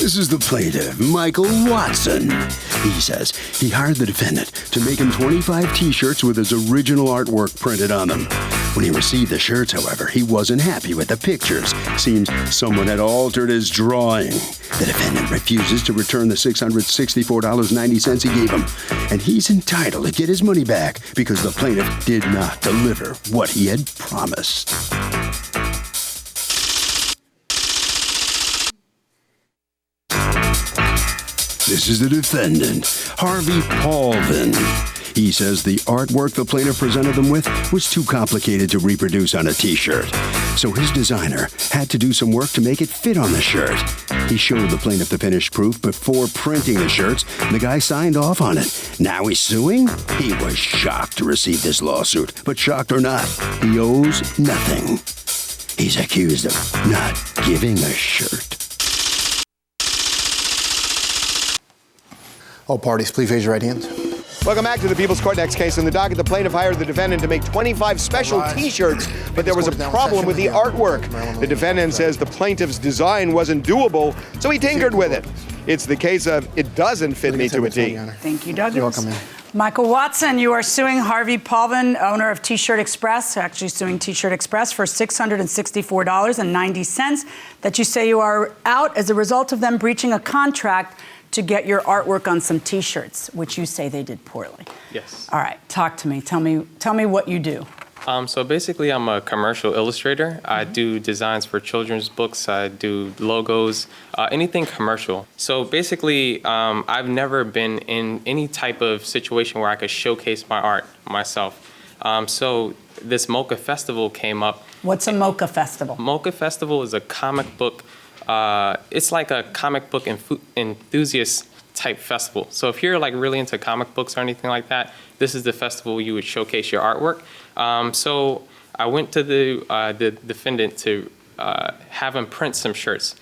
This is the plaintiff, Michael Watson. He says he hired the defendant to make him 25 T-shirts with his original artwork printed on them. When he received the shirts, however, he wasn't happy with the pictures. Seems someone had altered his drawing. The defendant refuses to return the $664.90 he gave him, and he's entitled to get his money back because the plaintiff did not deliver what he had promised. This is the defendant, Harvey Paulvin. He says the artwork the plaintiff presented them with was too complicated to reproduce on a T-shirt. So his designer had to do some work to make it fit on the shirt. He showed the plaintiff the finished proof before printing the shirts. The guy signed off on it. Now he's suing? He was shocked to receive this lawsuit. But shocked or not, he owes nothing. He's accused of not giving a shirt. All parties, please raise your right hands. Welcome back to the People's Court. Next case in the docket, the plaintiff hired the defendant to make 25 special T-shirts, but there was a problem with the artwork. The defendant says the plaintiff's design wasn't doable, so he tinkered with it. It's the case of it doesn't fit me to a T. Thank you, Douglas. You're welcome, ma'am. Michael Watson, you are suing Harvey Paulvin, owner of T-Shirt Express, actually suing T-Shirt Express for $664.90 that you say you are out as a result of them breaching a contract to get your artwork on some T-shirts, which you say they did poorly. Yes. All right, talk to me. Tell me what you do. So basically, I'm a commercial illustrator. I do designs for children's books. I do logos, anything commercial. So basically, I've never been in any type of situation where I could showcase my art myself. So this Mocha Festival came up. What's a Mocha Festival? Mocha Festival is a comic book. It's like a comic book enthusiast type festival. So if you're like really into comic books or anything like that, this is the festival you would showcase your artwork. So I went to the defendant to have him print some shirts.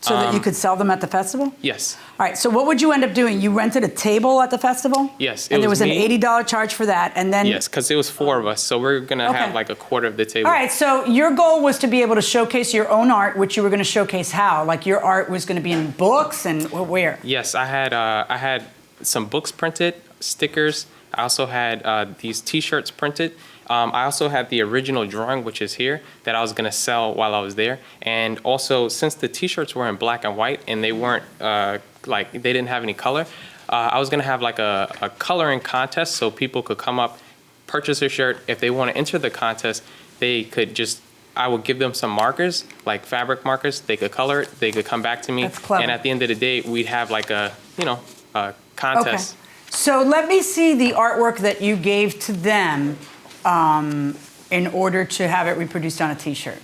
So that you could sell them at the festival? Yes. All right, so what would you end up doing? You rented a table at the festival? Yes. And there was an $80 charge for that, and then... Yes, because it was 4 of us, so we're going to have like a quarter of the table. All right, so your goal was to be able to showcase your own art, which you were going to showcase how? Like your art was going to be in books and where? Yes, I had some books printed, stickers. I also had these T-shirts printed. I also had the original drawing, which is here, that I was going to sell while I was there. And also, since the T-shirts were in black and white and they weren't, they didn't have any color, I was going to have like a coloring contest so people could come up, purchase a shirt. If they want to enter the contest, they could I would give them some markers, like fabric markers. They could color it. They could come back to me. That's clever. And at the end of the day, we'd have like a contest. Okay. So let me see the artwork that you gave to them in order to have it reproduced on a T-shirt.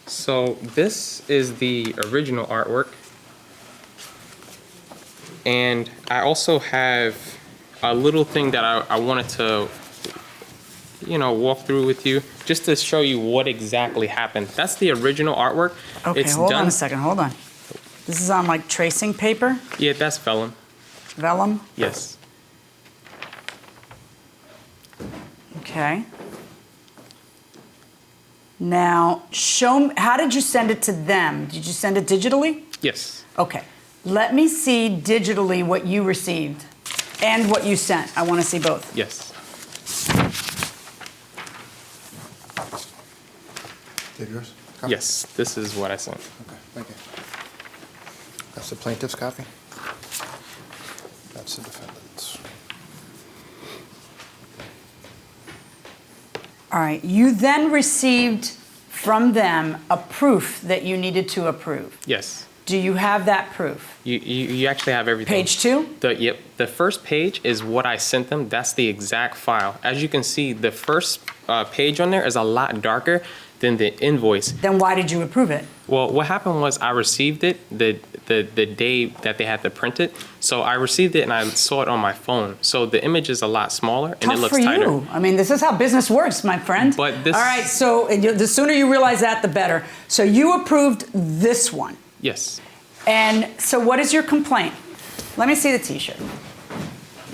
So this is the original artwork. And I also have a little thing that I wanted to, walk through with you just to show you what exactly happened. That's the original artwork. Okay, hold on a second, hold on. This is on like tracing paper? Yeah, that's vellum. Vellum? Yes. Okay. Now, how did you send it to them? Did you send it digitally? Yes. Okay. Let me see digitally what you received and what you sent. I want to see both. Yes. Did yours? Copy? Yes, this is what I sent. Okay, thank you. That's the plaintiff's copy. That's the defendant's. All right. You then received from them a proof that you needed to approve. Yes. Do you have that proof? You actually have everything. Page 2? Yep. The first page is what I sent them. That's the exact file. As you can see, the first page on there is a lot darker than the invoice. Then why did you approve it? Well, what happened was I received it the day that they had to print it. So I received it and I saw it on my phone. So the image is a lot smaller and it looks tighter. Tough for you. I mean, this is how business works, my friend. But this... All right, so the sooner you realize that, the better. So you approved this one. Yes. And so what is your complaint? Let me see the T-shirt.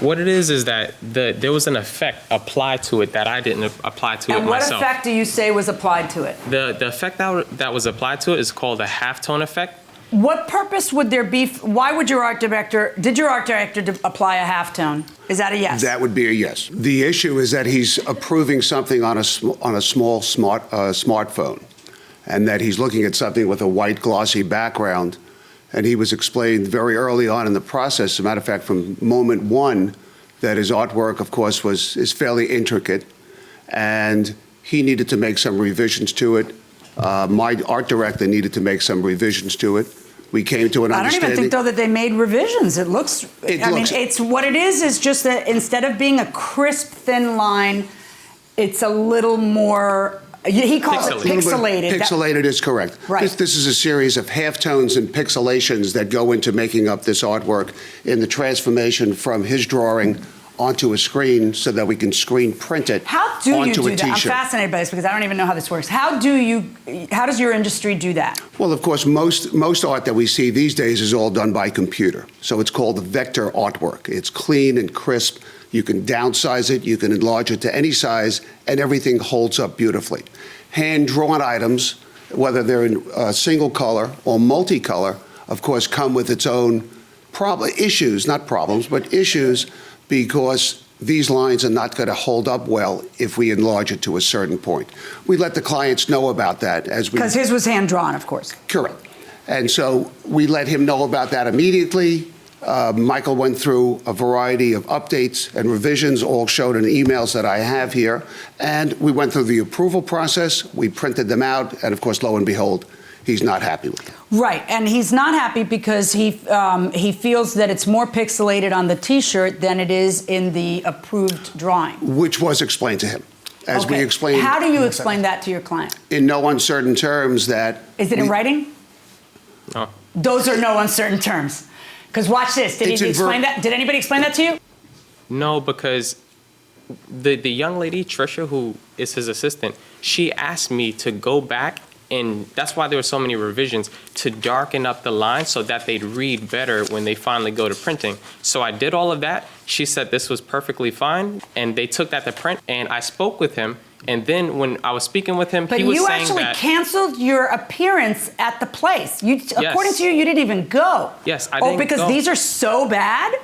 What it is that there was an effect applied to it that I didn't apply to it myself. And what effect do you say was applied to it? The effect that was applied to it is called a halftone effect. What purpose would there be? Why would your art director, did your art director apply a halftone? Is that a yes? That would be a yes. The issue is that he's approving something on a small smartphone, and that he's looking at something with a white glossy background. And he was explained very early on in the process, as a matter of fact, from moment one, that his artwork, of course, is fairly intricate, and he needed to make some revisions to it. My art director needed to make some revisions to it. We came to an understanding. I don't even think, though, that they made revisions. It looks, I mean, it's what it is just that instead of being a crisp, thin line, it's a little more, he calls it pixelated. Pixelated is correct. Right. This is a series of halftones and pixelations that go into making up this artwork in the transformation from his drawing onto a screen so that we can screen print it How do you onto do a that? I'm T-shirt. fascinated by this because I don't even know how this works. How does your industry do that? Well, of course, most art that we see these days is all done by computer. So it's called vector artwork. It's clean and crisp. You can downsize it, you can enlarge it to any size, and everything holds up beautifully. Hand-drawn items, whether they're in single color or multicolor, of course, come with its own issues, not problems, but issues, because these lines are not going to hold up well if we enlarge it to a certain point. We let the clients know about that as we... Because his was hand-drawn, of course. Correct. And so we let him know about that immediately. Michael went through a variety of updates and revisions, all showed in emails that I have here. And we went through the approval process. We printed them out. And of course, lo and behold, he's not happy with them. Right, and he's not happy because he feels that it's more pixelated on the T-shirt than it is in the approved drawing. Which was explained to him. As we explained. How do you explain that to your client? In no uncertain terms that... Is it in writing? No. Those are no uncertain terms. Because watch this. Did he explain that? Did anybody explain that to you? No, because the young lady, Trisha, who is his assistant, she asked me to go back, and that's why there were so many revisions, to darken up the lines so that they'd read better when they finally go to printing. So I did all of that. She said this was perfectly fine, and they took that to print, and I spoke with him. And then when I was speaking with him, he was saying that... But you actually canceled your appearance at the place. Yes. According to you, you didn't even go. Yes, I didn't go. Oh, because these are so bad?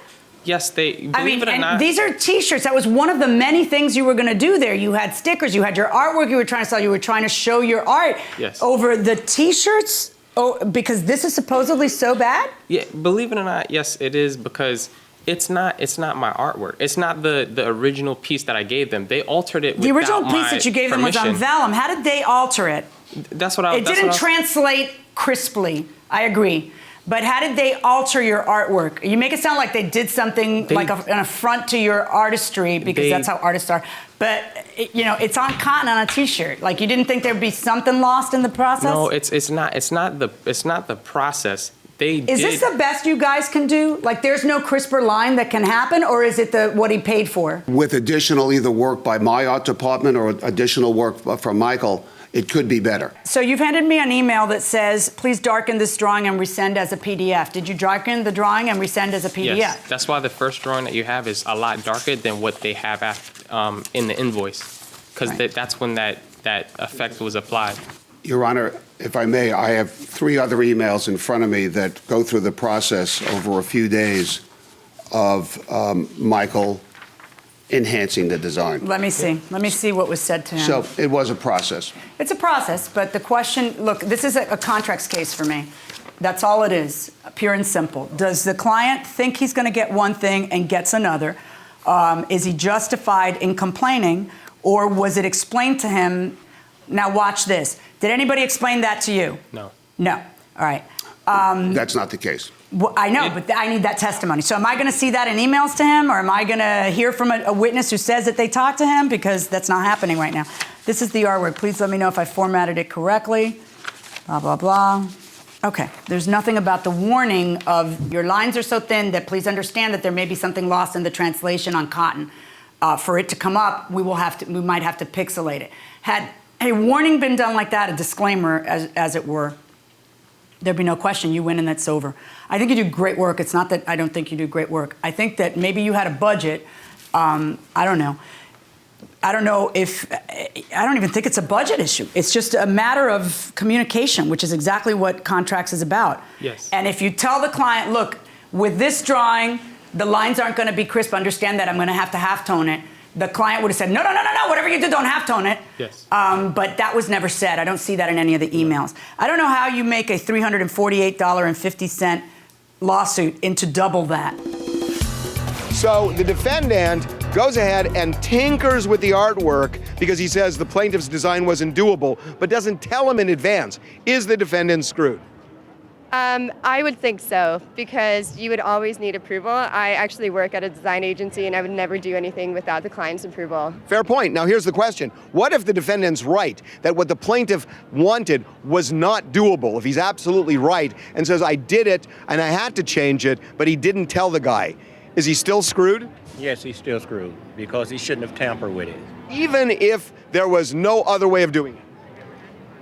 Yes, believe it or not. These are T-shirts. That was one of the many things you were going to do there. You had stickers. You had your artwork you were trying to sell. You were trying to show your art. Yes. Over the T-shirts? Oh, because this is supposedly so bad? Yeah, believe it or not, yes, it is, because... It's not my artwork. It's not the original piece that I gave them. They altered it without my permission. The original piece that you gave them was on vellum. How did they alter it? That's what I... It didn't translate crisply. I agree. But how did they alter your artwork? You make it sound like they did something like an affront to your artistry, because that's how artists are. But it's on cotton on a T-shirt. Like, you didn't think there'd be something lost in the process? No, it's not the process. Is this the best you guys can do? Like, there's no crisper line that can happen, or is it what he paid for? With additional either work by my art department or additional work from Michael, it could be better. So you've handed me an email that says, please darken this drawing and resend as a PDF. Did you darken the drawing and resend as a PDF? Yes, that's why the first drawing that you have is a lot darker than what they have in the invoice, because that's when that effect was applied. Your Honor, if I may, I have 3 other emails in front of me that go through the process over a few days of Michael enhancing the design. Let me see. Let me see what was said to him. So it was a process. It's a process, but the question, look, this is a contracts case for me. That's all it is, pure and simple. Does the client think he's going to get one thing and gets another? Is he justified in complaining, or was it explained to him? Now watch this. Did anybody explain that to you? No. No. All right. That's not the case. Well, I know, but I need that testimony. So am I going to see that in emails to him, or am I going to hear from a witness who says that they talked to him? Because that's not happening right now. This is the artwork. Please let me know if I formatted it correctly. Blah, blah, blah. Okay. There's nothing about the warning of your lines are so thin that please understand that there may be something lost in the translation on cotton. For it to come up, we might have to pixelate it. Had a warning been done like that, a disclaimer, as it were, there'd be no question. You win and that's over. I think you do great work. It's not that I don't think you do great work. I think that maybe you had a budget. I don't know. I don't know if, I don't even think it's a budget issue. It's just a matter of communication, which is exactly what contracts is about. Yes. And if you tell the client, look, with this drawing, the lines aren't going to be crisp, understand that I'm going to have to halftone it. The client would have said, no, whatever you do, don't halftone it. Yes. But that was never said. I don't see that in any of the emails. I don't know how you make a $348.50 lawsuit into double that. So the defendant goes ahead and tinkers with the artwork because he says the plaintiff's design wasn't doable, but doesn't tell him in advance. Is the defendant screwed? I would think so, because you would always need approval. I actually work at a design agency, and I would never do anything without the client's approval. Fair point. Now here's the question. What if the defendant's right, that what the plaintiff wanted was not doable? If he's absolutely right and says, I did it and I had to change it, but he didn't tell the guy, is he still screwed? Yes, he's still screwed because he shouldn't have tampered with it. Even if there was no other way of doing it?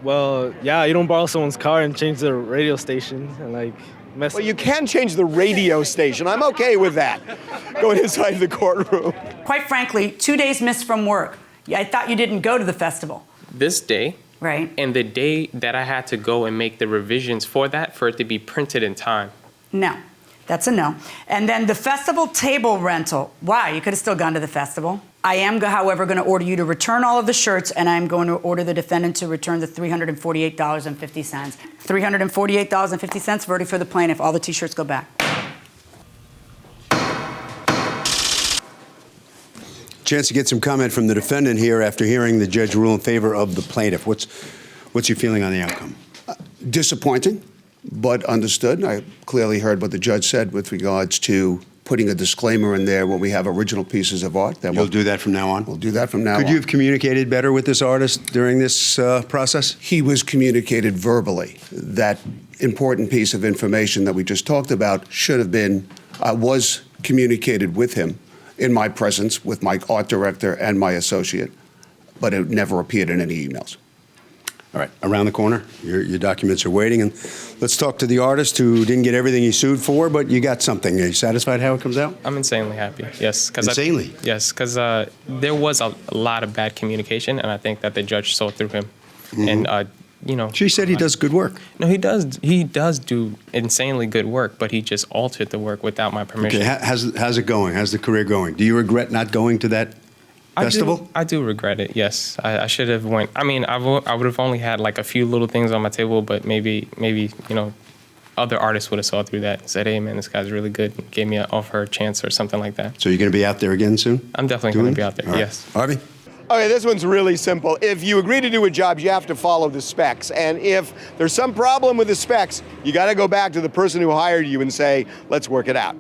Well, yeah, you don't borrow someone's car and change the radio station and like mess. Well, you can change the radio station. I'm okay with that. Going inside the courtroom. Quite frankly, 2 days missed from work. I thought you didn't go to the festival. This day, Right. and the day that I had to go and make the revisions for that, for it to be printed in time. No. That's a no. And then the festival table rental. Wow, you could have still gone to the festival. I am, however, going to order you to return all of the shirts, and I'm going to order the defendant to return the $348.50. $348.50, verdict for the plaintiff. All the T-shirts go back. Chance to get some comment from the defendant here after hearing the judge rule in favor of the plaintiff. What's your feeling on the outcome? Disappointing, but understood. I clearly heard what the judge said with regards to putting a disclaimer in there when we have original pieces of art. You'll do that from now on? We'll do that from now on. Could you have communicated better with this artist during this process? He was communicated verbally. That important piece of information that we just talked about should have been, was communicated with him in my presence with my art director and my associate, but it never appeared in any emails. All right, around the corner, your documents are waiting, and let's talk to the artist who didn't get everything he sued for, but you got something. Are you satisfied how it comes out? I'm insanely happy, yes. Insanely? Yes, because there was a lot of bad communication, and I think that the judge saw through him. Mm-hmm. And, you know. She said he does good work. No, he does. He does do insanely good work, but he just altered the work without my permission. Okay, how's it going? How's the career going? Do you regret not going to that festival? I do regret it, yes. I should have went. I mean, I would have only had like a few little things on my table, but maybe you know, other artists would have saw through that and said, hey, man, this guy's really good, and gave me an offer a chance or something like that. So you're going to be out there again soon? I'm definitely going to be out there, All right. yes. Harvey? Okay, this one's really simple. If you agree to do a job, you have to follow the specs. And if there's some problem with the specs, you got to go back to the person who hired you and say, let's work it out.